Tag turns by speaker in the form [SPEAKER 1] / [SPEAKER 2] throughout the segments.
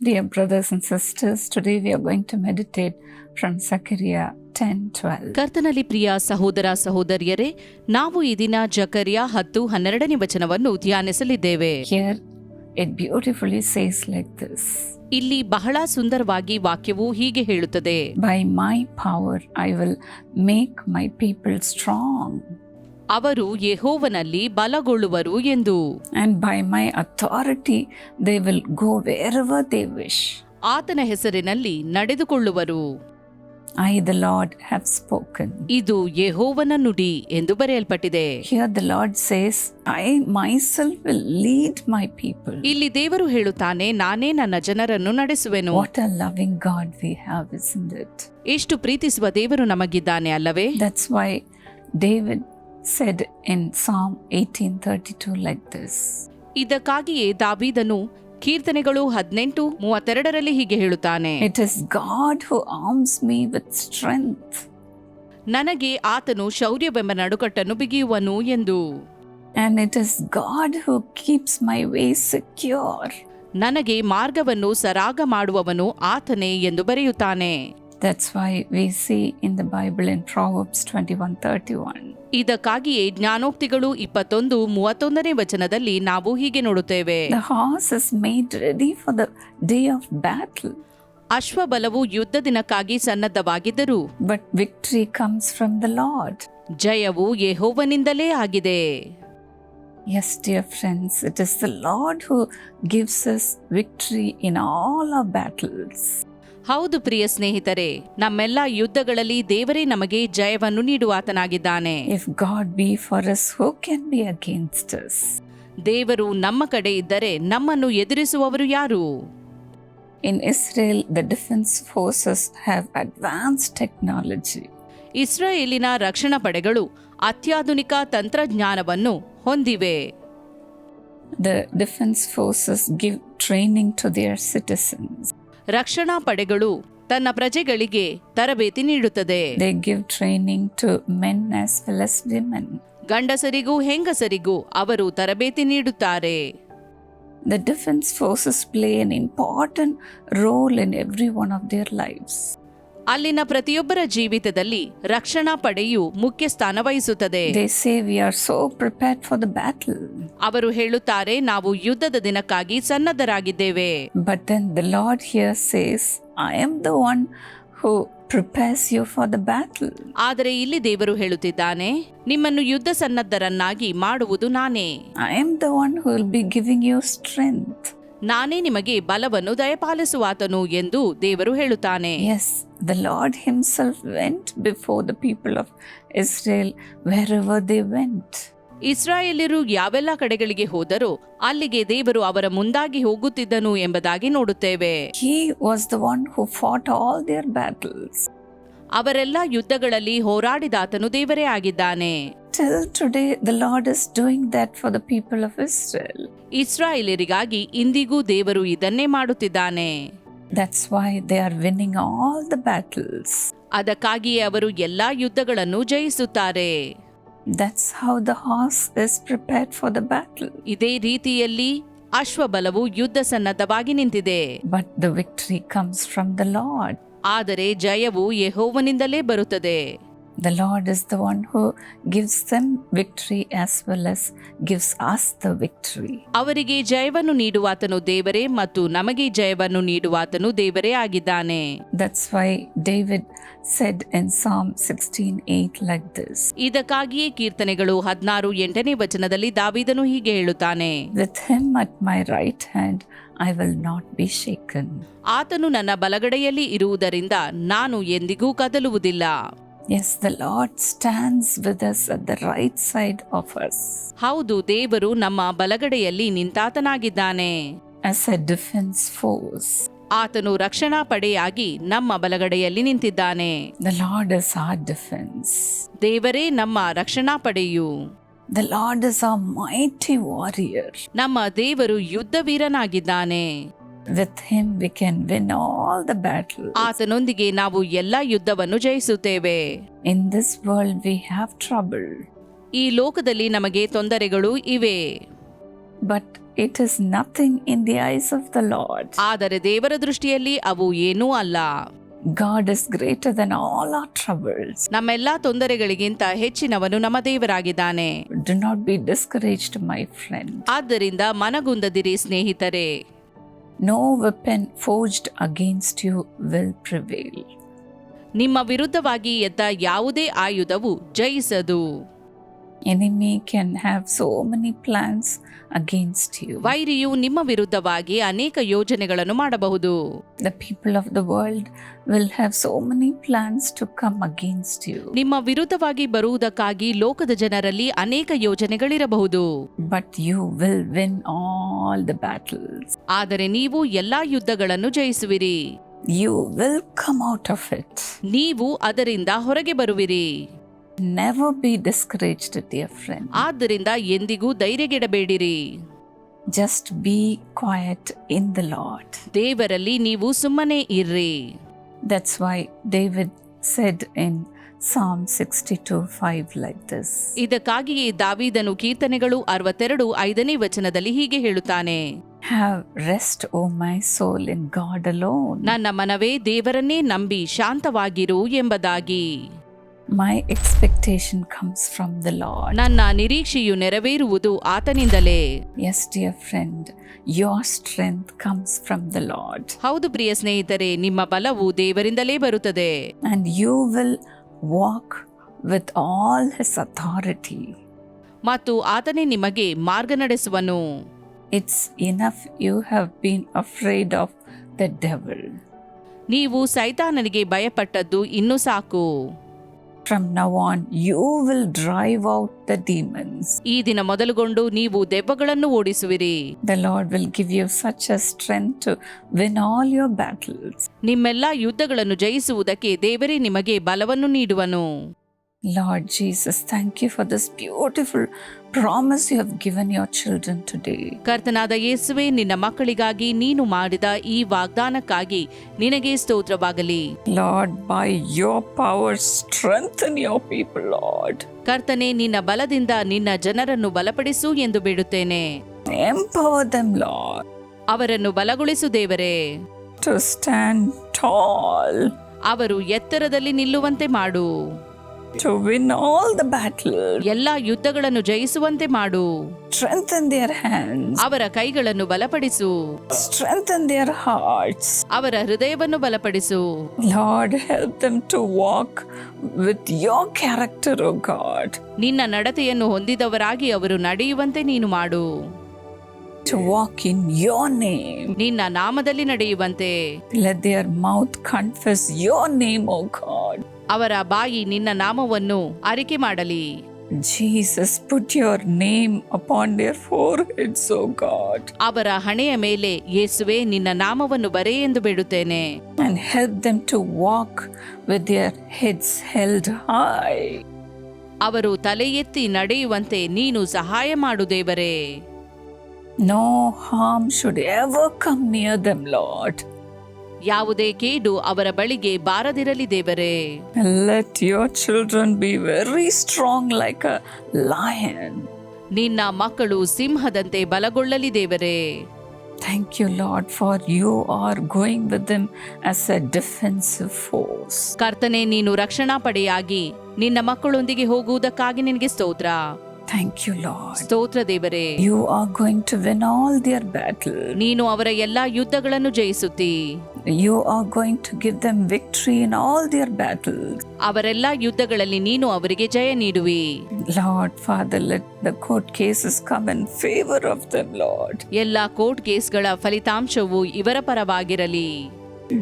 [SPEAKER 1] Dear brothers and sisters, today we are going to meditate from Zechariah 10:12.
[SPEAKER 2] ಕರ್ತನಲ್ಲಿ ಪ್ರಿಯ ಸಹೋದರ ಸಹೋದರಿಯರೇ, ನಾವು ಈ ದಿನ ಜಕರ್ಯ 10:12 ವಚನವನ್ನು ಧ್ಯಾನಿಸಲಿದ್ದೇವೆ.
[SPEAKER 1] Here it beautifully says like this.
[SPEAKER 2] ಇಲ್ಲಿ ಬಹಳ ಸುಂದರವಾಗಿ ವಾಕ್ಯವು ಹೀಗೆ ಹೇಳುತ್ತದೆ:
[SPEAKER 1] By my power I will make my people strong.
[SPEAKER 2] ಅವರು ಯೆಹೋವನಲ್ಲಿ ಬಲಗೊಳ್ಳುವರು ಎಂದು.
[SPEAKER 1] And by my authority they will go wherever they wish.
[SPEAKER 2] ಆತನ ಹೆಸರಿನಲ್ಲಿ ನಡೆದುಕೊಳ್ಳುವರು.
[SPEAKER 1] I, the Lord, have spoken.
[SPEAKER 2] ಇದು ಯೆಹೋವನ ನುಡಿ ಎಂದು ಬರೆಯಲ್ಪಟ್ಟಿದೆ.
[SPEAKER 1] Here the Lord says, I myself will lead my people.
[SPEAKER 2] ಇಲ್ಲಿ ದೇವರು ಹೇಳುತ್ತಾನೆ, ನಾನೇ ನನ್ನ ಜನರನ್ನು ನಡೆಸುವೆನು.
[SPEAKER 1] What a loving God we have, isn't it?
[SPEAKER 2] ಎಷ್ಟು ಪ್ರೀತಿಸುವ ದೇವರು ನಮಗಿದ್ದಾನೆ ಅಲ್ಲವೇ?
[SPEAKER 1] That's why David said in Psalm 18:32 like this.
[SPEAKER 2] ಇದಕ್ಕಾಗಿಯೇ ದಾವೀದನು ಕೀರ್ತನೆಗಳು 18:32 ಹೀಗೆ ಹೇಳುತ್ತಾನೆ:
[SPEAKER 1] It is God who arms me with strength.
[SPEAKER 2] ನನಗೆ ಆತನು ಶೌರ್ಯವೆಂಬ ನಡುಕಟ್ಟನ್ನು ಬಿಗಿಯುವನು ಎಂದು.
[SPEAKER 1] And it is God who keeps my way secure.
[SPEAKER 2] ನನಗೆ ಮಾರ್ಗವನ್ನು ಸರಾಗ ಮಾಡುವವನು ಆತನೇ ಎಂದು ಬರೆಯುತ್ತಾನೆ.
[SPEAKER 1] That's why we see in the Bible in Proverbs 21:31.
[SPEAKER 2] ಇದಕ್ಕಾಗಿಯೇ ಜ್ಞಾನೋಕ್ತಿಗಳು 21:31 ವಚನದಲ್ಲಿ ನಾವು ಹೀಗೆ ನೋಡುತ್ತೇವೆ:
[SPEAKER 1] The horse is made ready for the day of battle.
[SPEAKER 2] ಅಶ್ವಬಲವು ಯುದ್ಧ ದಿನಕ್ಕಾಗಿ ಸನ್ನದ್ಧವಾಗಿದ್ದರು,
[SPEAKER 1] But victory comes from the Lord.
[SPEAKER 2] ಜಯವು ಯೆಹೋವನಿಂದಲೇ ಆಗಿದೆ.
[SPEAKER 1] Yes, dear friends, it is the Lord who gives us victory in all our battles.
[SPEAKER 2] ಹೌದು ಪ್ರಿಯ ಸ್ನೇಹಿತರೆ, ನಮ್ಮೆಲ್ಲ ಯುದ್ಧಗಳಲ್ಲಿ ದೇವರೇ ನಮಗೆ ಜಯವನ್ನು ನೀಡುವಾತನಾಗಿದ್ದಾನೆ.
[SPEAKER 1] If God be for us, who can be against us?
[SPEAKER 2] ದೇವರು ನಮ್ಮ ಕಡೆ ಇದ್ದರೆ ನಮ್ಮನ್ನು ಎದುರಿಸುವವರು ಯಾರು?
[SPEAKER 1] In Israel, the defense forces have advanced technology.
[SPEAKER 2] ಇಸ್ರಾಯೇಲಿನ ರಕ್ಷಣಾ ಪಡೆಗಳು ಅತ್ಯಾಧುನಿಕ ತಂತ್ರಜ್ಞಾನವನ್ನು ಹೊಂದಿವೆ.
[SPEAKER 1] The defense forces give training to their citizens.
[SPEAKER 2] ರಕ್ಷಣಾ ಪಡೆಗಳು ತನ್ನ ಪ್ರಜೆಗಳಿಗೆ ತರಬೇತಿ ನೀಡುತ್ತದೆ.
[SPEAKER 1] They give training to men as well as women.
[SPEAKER 2] ಗಂಡಸರಿಗೂ ಹೆಂಗಸರಿಗೂ ಅವರು ತರಬೇತಿ ನೀಡುತ್ತಾರೆ.
[SPEAKER 1] The defense forces play an important role in every one of their lives.
[SPEAKER 2] ಅಲ್ಲಿನ ಪ್ರತಿಯೊಬ್ಬರ ಜೀವಿತದಲ್ಲಿ ರಕ್ಷಣಾ ಪಡೆಯು ಮುಖ್ಯ ಸ್ಥಾನ ವಹಿಸುತ್ತದೆ.
[SPEAKER 1] They say we are so prepared for the battle.
[SPEAKER 2] ಅವರು ಹೇಳುತ್ತಾರೆ, ನಾವು ಯುದ್ಧದ ದಿನಕ್ಕಾಗಿ ಸನ್ನದ್ಧರಾಗಿದ್ದೇವೆ.
[SPEAKER 1] But then the Lord here says, I am the one who prepares you for the battle.
[SPEAKER 2] ಆದರೆ ಇಲ್ಲಿ ದೇವರು ಹೇಳುತ್ತಿದ್ದಾನೆ, ನಿಮ್ಮನ್ನು ಯುದ್ಧ ಸನ್ನದ್ಧರನ್ನಾಗಿ ಮಾಡುವುದು ನಾನೇ.
[SPEAKER 1] I am the one who will be giving you strength.
[SPEAKER 2] ನಾನೇ ನಿಮಗೆ ಬಲವನ್ನು ದಯಪಾಲಿಸುವಾತನು ಎಂದು ದೇವರು ಹೇಳುತ್ತಾನೆ.
[SPEAKER 1] Yes, the Lord himself went before the people of Israel wherever they went.
[SPEAKER 2] ಇಸ್ರಾಯೇಲ್ಯರು ಯಾವೆಲ್ಲ ಕಡೆಗಳಿಗೆ ಹೋದರೋ ಅಲ್ಲಿಗೆ ದೇವರು ಅವರ ಮುಂದಾಗಿ ಹೋಗುತ್ತಿದ್ದನು ಎಂಬುದಾಗಿ ನೋಡುತ್ತೇವೆ.
[SPEAKER 1] He was the one who fought all their battles.
[SPEAKER 2] ಅವರೆಲ್ಲ ಯುದ್ಧಗಳಲ್ಲಿ ಹೋರಾಡಿದಾತನು ದೇವರೇ ಆಗಿದ್ದಾನೆ.
[SPEAKER 1] Till today, the Lord is doing that for the people of Israel.
[SPEAKER 2] ಇಸ್ರಾಯೇಲರಿಗಾಗಿ ಇಂದಿಗೂ ದೇವರು ಇದನ್ನೇ ಮಾಡುತ್ತಿದ್ದಾನೆ.
[SPEAKER 1] That's why they are winning all the battles.
[SPEAKER 2] ಅದಕ್ಕಾಗಿಯೇ ಅವರು ಎಲ್ಲಾ ಯುದ್ಧಗಳನ್ನು ಜಯಿಸುತ್ತಾರೆ.
[SPEAKER 1] That's how the horse is prepared for the battle.
[SPEAKER 2] ಇದೇ ರೀತಿಯಲ್ಲಿ ಅಶ್ವಬಲವು ಯುದ್ಧ ಸನ್ನದ್ಧವಾಗಿ ನಿಂತಿದೆ.
[SPEAKER 1] But the victory comes from the Lord.
[SPEAKER 2] ಆದರೆ ಜಯವು ಯೆಹೋವನಿಂದಲೇ ಬರುತ್ತದೆ.
[SPEAKER 1] The Lord is the one who gives them victory as well as gives us the victory.
[SPEAKER 2] ಅವರಿಗೆ ಜಯವನ್ನು ನೀಡುವಾತನು ದೇವರೇ ಮತ್ತು ನಮಗೆ ಜಯವನ್ನು ನೀಡುವಾತನು ದೇವರೇ ಆಗಿದ್ದಾನೆ.
[SPEAKER 1] That's why David said in Psalm 16:8 like this.
[SPEAKER 2] ಇದಕ್ಕಾಗಿಯೇ ಕೀರ್ತನೆಗಳು 16:8 ವಚನದಲ್ಲಿ ದಾವೀದನು ಹೀಗೆ ಹೇಳುತ್ತಾನೆ:
[SPEAKER 1] With him at my right hand I will not be shaken.
[SPEAKER 2] ಆತನು ನನ್ನ ಬಲಗಡೆಯಲ್ಲಿ ಇರುವುದರಿಂದ ನಾನು ಎಂದಿಗೂ ಕದಲುವುದಿಲ್ಲ.
[SPEAKER 1] Yes, the Lord stands with us at the right side of us.
[SPEAKER 2] ಹೌದು, ದೇವರು ನಮ್ಮ ಬಲಗಡೆಯಲ್ಲಿ ನಿಂತಾತನಾಗಿದ್ದಾನೆ.
[SPEAKER 1] As a defense force.
[SPEAKER 2] ಆತನು ರಕ್ಷಣಾ ಪಡೆಯಾಗಿ ನಮ್ಮ ಬಲಗಡೆಯಲ್ಲಿ ನಿಂತಿದ್ದಾನೆ.
[SPEAKER 1] The Lord is our defense.
[SPEAKER 2] ದೇವರೇ ನಮ್ಮ ರಕ್ಷಣಾ ಪಡೆಯು.
[SPEAKER 1] The Lord is our mighty warrior.
[SPEAKER 2] ನಮ್ಮ ದೇವರು ಯುದ್ಧ ವೀರನಾಗಿದ್ದಾನೆ.
[SPEAKER 1] With him we can win all the battles.
[SPEAKER 2] ಆತನೊಂದಿಗೆ ನಾವು ಎಲ್ಲ ಯುದ್ಧವನ್ನು ಜಯಿಸುತ್ತೇವೆ.
[SPEAKER 1] In this world we have trouble.
[SPEAKER 2] ಈ ಲೋಕದಲ್ಲಿ ನಮಗೆ ತೊಂದರೆಗಳು ಇವೆ.
[SPEAKER 1] But it is nothing in the eyes of the Lord.
[SPEAKER 2] ಆದರೆ ದೇವರ ದೃಷ್ಟಿಯಲ್ಲಿ ಅವು ಏನೂ ಅಲ್ಲ.
[SPEAKER 1] God is greater than all our troubles.
[SPEAKER 2] ನಮ್ಮೆಲ್ಲಾ ತೊಂದರೆಗಳಿಗಿಂತ ಹೆಚ್ಚಿನವನು ನಮ್ಮ ದೇವರಾಗಿದ್ದಾನೆ.
[SPEAKER 1] Do not be discouraged, my friend.
[SPEAKER 2] ಆದ್ದರಿಂದ ಮನಗುಂದದಿರಿ ಸ್ನೇಹಿತರೆ.
[SPEAKER 1] No weapon forged against you will prevail.
[SPEAKER 2] ನಿಮ್ಮ ವಿರುದ್ಧವಾಗಿ ಎದ್ದ ಯಾವುದೇ ಆಯುಧವು ಜಯಿಸದು.
[SPEAKER 1] Enemy can have so many plans against you.
[SPEAKER 2] ವೈರಿಯು ನಿಮ್ಮ ವಿರುದ್ಧವಾಗಿ ಅನೇಕ ಯೋಜನೆಗಳನ್ನು ಮಾಡಬಹುದು.
[SPEAKER 1] The people of the world will have so many plans to come against you.
[SPEAKER 2] ನಿಮ್ಮ ವಿರುದ್ಧವಾಗಿ ಬರುವುದಕ್ಕಾಗಿ ಲೋಕದ ಜನರಲ್ಲಿ ಅನೇಕ ಯೋಜನೆಗಳಿರಬಹುದು.
[SPEAKER 1] But you will win all the battles.
[SPEAKER 2] ಆದರೆ ನೀವು ಎಲ್ಲಾ ಯುದ್ಧಗಳನ್ನು ಜಯಿಸುವಿರಿ.
[SPEAKER 1] You will come out of it.
[SPEAKER 2] ನೀವು ಅದರಿಂದ ಹೊರಗೆ ಬರುವಿರಿ.
[SPEAKER 1] Never be discouraged, dear friend.
[SPEAKER 2] ಆದ್ದರಿಂದ ಎಂದಿಗೂ ಧೈರ್ಯಗೆಡಬೇಡಿರಿ.
[SPEAKER 1] Just be quiet in the Lord.
[SPEAKER 2] ದೇವರಲ್ಲಿ ನೀವು ಸುಮ್ಮನೆ ಇರ್ರಿ.
[SPEAKER 1] That's why David said in Psalm 62:5 like this.
[SPEAKER 2] ಇದಕ್ಕಾಗಿಯೇ ದಾವೀದನು ಕೀರ್ತನೆಗಳು 62:5ನೇ ವಚನದಲ್ಲಿ ಹೀಗೆ ಹೇಳುತ್ತಾನೆ.
[SPEAKER 1] Have rest, O my soul, in God alone.
[SPEAKER 2] ನನ್ನ ಮನವೇ ದೇವರನ್ನೇ ನಂಬಿ ಶಾಂತವಾಗಿರು ಎಂಬುದಾಗಿ.
[SPEAKER 1] My expectation comes from the Lord.
[SPEAKER 2] ನನ್ನ ನಿರೀಕ್ಷೆಯು ನೆರವೇರುವುದು ಆತನಿಂದಲೇ.
[SPEAKER 1] Yes, dear friend, your strength comes from the Lord.
[SPEAKER 2] ಹೌದು ಪ್ರಿಯ ಸ್ನೇಹಿತರೆ, ನಿಮ್ಮ ಬಲವು ದೇವರಿಂದಲೇ ಬರುತ್ತದೆ.
[SPEAKER 1] And you will walk with all his authority.
[SPEAKER 2] ಮತ್ತು ಆತನೇ ನಿಮಗೆ ಮಾರ್ಗ ನಡೆಸುವನು.
[SPEAKER 1] It's enough you have been afraid of the devil.
[SPEAKER 2] ನೀವು ಸೈತಾನನಿಗೆ ಭಯಪಟ್ಟದ್ದು ಇನ್ನೂ ಸಾಕು.
[SPEAKER 1] From now on, you will drive out the demons.
[SPEAKER 2] ಈ ದಿನ ಮೊದಲುಗೊಂಡು ನೀವು ದೆವ್ವಗಳನ್ನು ಓಡಿಸುವಿರಿ.
[SPEAKER 1] The Lord will give you such a strength to win all your battles.
[SPEAKER 2] ನಿಮ್ಮೆಲ್ಲ ಯುದ್ಧಗಳನ್ನು ಜಯಿಸುವುದಕ್ಕೆ ದೇವರೇ ನಿಮಗೆ ಬಲವನ್ನು ನೀಡುವನು.
[SPEAKER 1] Lord Jesus, thank you for this beautiful promise you have given your children today.
[SPEAKER 2] ಕರ್ತನಾದ ಯೇಸುವೆ, ನಿನ್ನ ಮಕ್ಕಳಿಗಾಗಿ ನೀನು ಮಾಡಿದ ಈ ವಾಗ್ದಾನಕ್ಕಾಗಿ ನಿನಗೆ ಸ್ತೋತ್ರವಾಗಲಿ.
[SPEAKER 1] Lord, by your power, strengthen your people, Lord.
[SPEAKER 2] ಕರ್ತನೆ, ನಿನ್ನ ಬಲದಿಂದ ನಿನ್ನ ಜನರನ್ನು ಬಲಪಡಿಸು ಎಂದು ಬೇಡುತ್ತೇನೆ.
[SPEAKER 1] Empower them, Lord,
[SPEAKER 2] ಅವರನ್ನು ಬಲಗೊಳಿಸು ದೇವರೇ.
[SPEAKER 1] to stand tall,
[SPEAKER 2] ಅವರು ಎತ್ತರದಲ್ಲಿ ನಿಲ್ಲುವಂತೆ ಮಾಡು.
[SPEAKER 1] to win all the battles.
[SPEAKER 2] ಎಲ್ಲಾ ಯುದ್ಧಗಳನ್ನು ಜಯಿಸುವಂತೆ ಮಾಡು.
[SPEAKER 1] Strengthen their hands.
[SPEAKER 2] ಅವರ ಕೈಗಳನ್ನು ಬಲಪಡಿಸು.
[SPEAKER 1] Strengthen their hearts.
[SPEAKER 2] ಅವರ ಹೃದಯವನ್ನು ಬಲಪಡಿಸು.
[SPEAKER 1] Lord, help them to walk with your character, O God.
[SPEAKER 2] ನಿನ್ನ ನಡತೆಯನ್ನು ಹೊಂದಿದವರಾಗಿ ಅವರು ನಡೆಯುವಂತೆ ನೀನು ಮಾಡು.
[SPEAKER 1] To walk in your name.
[SPEAKER 2] ನಿನ್ನ ನಾಮದಲ್ಲಿ ನಡೆಯುವಂತೆ.
[SPEAKER 1] Let their mouth confess your name, O God.
[SPEAKER 2] ಅವರ ಬಾಯಿ ನಿನ್ನ ನಾಮವನ್ನು ಅರಿಕೆ ಮಾಡಲಿ.
[SPEAKER 1] Jesus, put your name upon their foreheads, O God.
[SPEAKER 2] ಅವರ ಹಣೆಯ ಮೇಲೆ ಯೇಸುವೆ ನಿನ್ನ ನಾಮವನ್ನು ಬರೆ ಎಂದು ಬೇಡುತ್ತೇನೆ.
[SPEAKER 1] And help them to walk with their heads held high.
[SPEAKER 2] ಅವರು ತಲೆ ಎತ್ತಿ ನಡೆಯುವಂತೆ ನೀನು ಸಹಾಯ ಮಾಡು ದೇವರೇ.
[SPEAKER 1] No harm should ever come near them, Lord.
[SPEAKER 2] ಯಾವುದೇ ಕೇಡು ಅವರ ಬಳಿಗೆ ಬಾರದಿರಲಿ ದೇವರೇ.
[SPEAKER 1] Let your children be very strong like a lion.
[SPEAKER 2] ನಿನ್ನ ಮಕ್ಕಳು ಸಿಂಹದಂತೆ ಬಲಗೊಳ್ಳಲಿ ದೇವರೇ.
[SPEAKER 1] Thank you, Lord, for you are going with them as a defensive force.
[SPEAKER 2] ಕರ್ತನೆ, ನೀನು ರಕ್ಷಣಾ ಪಡೆಯಾಗಿ ನಿನ್ನ ಮಕ್ಕಳೊಂದಿಗೆ ಹೋಗುವುದಕ್ಕಾಗಿ ನಿನಗೆ ಸ್ತೋತ್ರ.
[SPEAKER 1] Thank you, Lord.
[SPEAKER 2] ಸ್ತೋತ್ರ ದೇವರೇ.
[SPEAKER 1] You are going to win all their battles.
[SPEAKER 2] ನೀನು ಅವರ ಎಲ್ಲಾ ಯುದ್ಧಗಳನ್ನು ಜಯಿಸುತ್ತಿ.
[SPEAKER 1] You are going to give them victory in all their battles.
[SPEAKER 2] ಅವರೆಲ್ಲ ಯುದ್ಧಗಳಲ್ಲಿ ನೀನು ಅವರಿಗೆ ಜಯ ನೀಡುವಿ.
[SPEAKER 1] Lord, Father, let the court cases come in favor of them, Lord.
[SPEAKER 2] ಎಲ್ಲ court ಕೇಸ್ಗಳ ಫಲಿತಾಂಶವು ಇವರ ಪರವಾಗಿರಲಿ.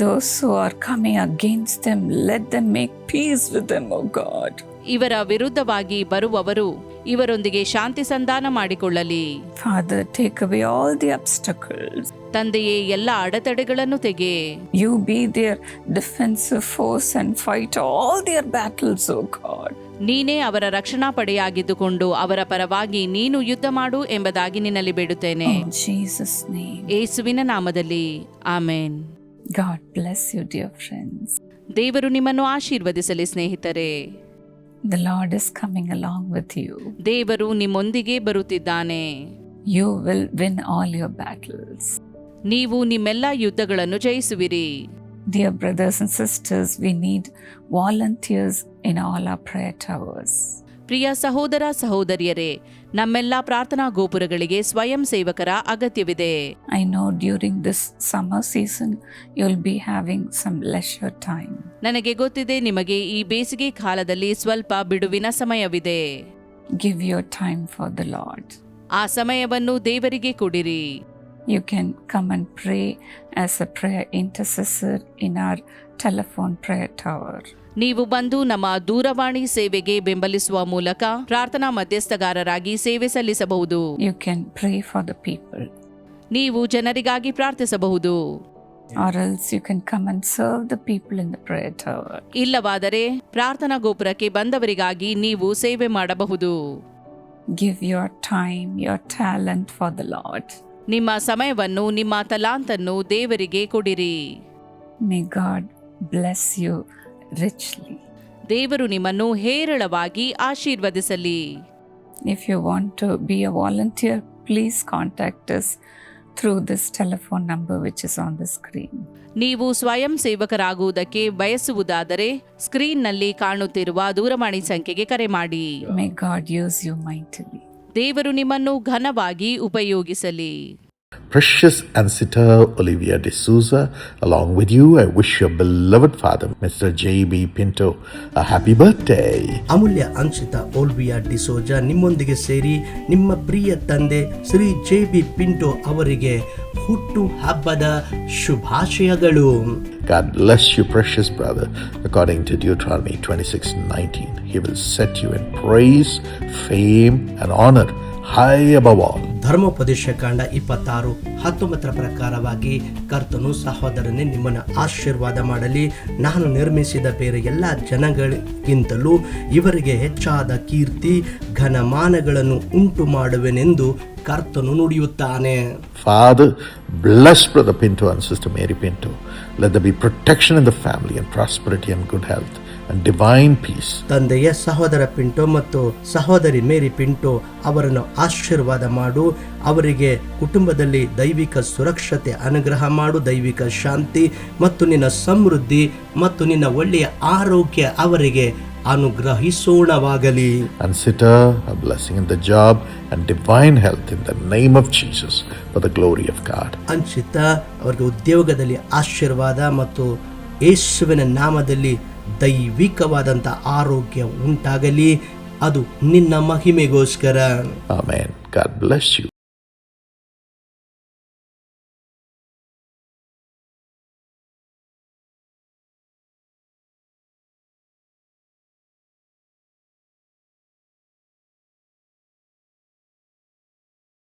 [SPEAKER 1] Those who are coming against them, let them make peace with them, O God.
[SPEAKER 2] ಇವರ ವಿರುದ್ಧವಾಗಿ ಬರುವವರು ಇವರೊಂದಿಗೆ ಶಾಂತಿ ಸಂಧಾನ ಮಾಡಿಕೊಳ್ಳಲಿ.
[SPEAKER 1] Father, take away all the obstacles.
[SPEAKER 2] ತಂದೆಯೇ, ಎಲ್ಲ ಅಡೆತಡೆಗಳನ್ನು ತೆಗೆ.
[SPEAKER 1] You be their defensive force and fight all their battles, O God.
[SPEAKER 2] ನೀನೇ ಅವರ ರಕ್ಷಣಾ ಪಡೆಯಾಗಿದ್ದುಕೊಂಡು ಅವರ ಪರವಾಗಿ ನೀನು ಯುದ್ಧ ಮಾಡು ಎಂಬುದಾಗಿ ನಿನ್ನಲ್ಲಿ ಬೇಡುತ್ತೇನೆ.
[SPEAKER 1] In Jesus' name.
[SPEAKER 2] ಯೇಸುವಿನ ನಾಮದಲ್ಲಿ amen.
[SPEAKER 1] God bless you, dear friends.
[SPEAKER 2] ದೇವರು ನಿಮ್ಮನ್ನು ಆಶೀರ್ವದಿಸಲಿ ಸ್ನೇಹಿತರೆ.
[SPEAKER 1] The Lord is coming along with you.
[SPEAKER 2] ದೇವರು ನಿಮ್ಮೊಂದಿಗೆ ಬರುತ್ತಿದ್ದಾನೆ.
[SPEAKER 1] You will win all your battles.
[SPEAKER 2] ನೀವು ನಿಮ್ಮೆಲ್ಲ ಯುದ್ಧಗಳನ್ನು ಜಯಿಸುವಿರಿ.
[SPEAKER 1] Dear brothers and sisters, we need volunteers in all our prayer towers.
[SPEAKER 2] ಪ್ರಿಯ ಸಹೋದರ ಸಹೋದರಿಯರೇ, ನಮ್ಮೆಲ್ಲ ಪ್ರಾರ್ಥನಾ ಗೋಪುರಗಳಿಗೆ ಸ್ವಯಂ ಸೇವಕರ ಅಗತ್ಯವಿದೆ.
[SPEAKER 1] I know during this summer season, you'll be having some leisure time.
[SPEAKER 2] ನನಗೆ ಗೊತ್ತಿದೆ, ನಿಮಗೆ ಈ ಬೇಸಿಗೆ ಕಾಲದಲ್ಲಿ ಸ್ವಲ್ಪ ಬಿಡುವಿನ ಸಮಯವಿದೆ.
[SPEAKER 1] Give your time for the Lord.
[SPEAKER 2] ಆ ಸಮಯವನ್ನು ದೇವರಿಗೆ ಕೊಡಿರಿ.
[SPEAKER 1] You can come and pray as a prayer intercessor in our telephone prayer tower.
[SPEAKER 2] ನೀವು ಬಂದು ನಮ್ಮ ದೂರವಾಣಿ ಸೇವೆಗೆ ಬೆಂಬಲಿಸುವ ಮೂಲಕ ಪ್ರಾರ್ಥನಾ ಮಧ್ಯಸ್ಥಗಾರರಾಗಿ ಸೇವೆ ಸಲ್ಲಿಸಬಹುದು.
[SPEAKER 1] You can pray for the people.
[SPEAKER 2] ನೀವು ಜನರಿಗಾಗಿ ಪ್ರಾರ್ಥಿಸಬಹುದು.
[SPEAKER 1] Or else you can come and serve the people in the prayer tower.
[SPEAKER 2] ಇಲ್ಲವಾದರೆ ಪ್ರಾರ್ಥನಾ ಗೋಪುರಕ್ಕೆ ಬಂದವರಿಗಾಗಿ ನೀವು ಸೇವೆ ಮಾಡಬಹುದು.
[SPEAKER 1] Give your time, your talent for the Lord.
[SPEAKER 2] ನಿಮ್ಮ ಸಮಯವನ್ನು, ನಿಮ್ಮ ತಲಾಂತನ್ನು ದೇವರಿಗೆ ಕೊಡಿರಿ.
[SPEAKER 1] May God bless you richly.
[SPEAKER 2] ದೇವರು ನಿಮ್ಮನ್ನು ಹೇರಳವಾಗಿ ಆಶೀರ್ವದಿಸಲಿ.
[SPEAKER 1] If you want to be a volunteer, please contact us through this telephone number which is on the screen.
[SPEAKER 2] ನೀವು ಸ್ವಯಂ ಸೇವಕರಾಗುವುದಕ್ಕೆ ಬಯಸುವುದಾದರೆ ಸ್ಕ್ರೀನ್ನಲ್ಲಿ ಕಾಣುತ್ತಿರುವ ದೂರವಾಣಿ ಸಂಖ್ಯೆಗೆ ಕರೆ ಮಾಡಿ.
[SPEAKER 1] May God use you mightily.
[SPEAKER 2] ದೇವರು ನಿಮ್ಮನ್ನು ಘನವಾಗಿ ಉಪಯೋಗಿಸಲಿ.
[SPEAKER 3] Precious Ancestor Olivia D'Souza, along with you, I wish your beloved father, Mr. J.B. Pinto, a happy birthday.
[SPEAKER 4] ಅಮೂಲ್ಯ ಅನ್ಸಿತ ಓಲ್ವಿಯಾ ಡಿಸೋಜಾ ನಿಮ್ಮೊಂದಿಗೆ ಸೇರಿ ನಿಮ್ಮ ಪ್ರಿಯ ತಂದೆ ಶ್ರೀ ಜೆ.ಬಿ. ಪಿಂಟೋ ಅವರಿಗೆ ಹುಟ್ಟು ಹಬ್ಬದ ಶುಭಾಶಯಗಳು.
[SPEAKER 3] God bless you, precious brother. According to Deuteronomy 26:19, He will set you in praise, fame, and honor high above all.
[SPEAKER 4] ಧರ್ಮೋಪದೇಶ ಕಾಂಡ 26:19 ಪ್ರಕಾರವಾಗಿ ಕರ್ತನು ಸಹೋದರನೇ ನಿಮ್ಮನ್ನು ಆಶೀರ್ವಾದ ಮಾಡಲಿ. ನಾನು ನಿರ್ಮಿಸಿದ ಬೇರೆ ಎಲ್ಲ ಜನಗಳಿಗಿಂತಲೂ ಇವರಿಗೆ ಹೆಚ್ಚಾದ ಕೀರ್ತಿ ಘನಮಾನಗಳನ್ನು ಉಂಟು ಮಾಡುವೆನೆಂದು ಕರ್ತನು ನುಡಿಯುತ್ತಾನೆ.
[SPEAKER 3] Father, bless Brother Pinto and Sister Mary Pinto. Let there be protection in the family and prosperity and good health and divine peace.
[SPEAKER 4] ತಂದೆಯ ಸಹೋದರ ಪಿಂಟೋ ಮತ್ತು ಸಹೋದರಿ ಮೇರಿ ಪಿಂಟೋ ಅವರನ್ನು ಆಶೀರ್ವಾದ ಮಾಡು. ಅವರಿಗೆ ಕುಟುಂಬದಲ್ಲಿ ದೈವಿಕ ಸುರಕ್ಷತೆ ಅನುಗ್ರಹ ಮಾಡು. ದೈವಿಕ ಶಾಂತಿ ಮತ್ತು ನಿನ್ನ ಸಮೃದ್ಧಿ ಮತ್ತು ನಿನ್ನ ಒಳ್ಳೆಯ ಆರೋಗ್ಯ ಅವರಿಗೆ ಅನುಗ್ರಹಿಸೋಣವಾಗಲಿ.
[SPEAKER 3] Consider a blessing in the job and divine health in the name of Jesus for the glory of God.
[SPEAKER 4] ಅಂಚಿತ ಅವರಿಗೆ ಉದ್ಯೋಗದಲ್ಲಿ ಆಶೀರ್ವಾದ ಮತ್ತು ಯೇಸುವಿನ ನಾಮದಲ್ಲಿ ದೈವಿಕವಾದಂಥ ಆರೋಗ್ಯ ಉಂಟಾಗಲಿ. ಅದು ನಿನ್ನ ಮಹಿಮೆಗೋಸ್ಕರ.
[SPEAKER 3] Amen. God bless you.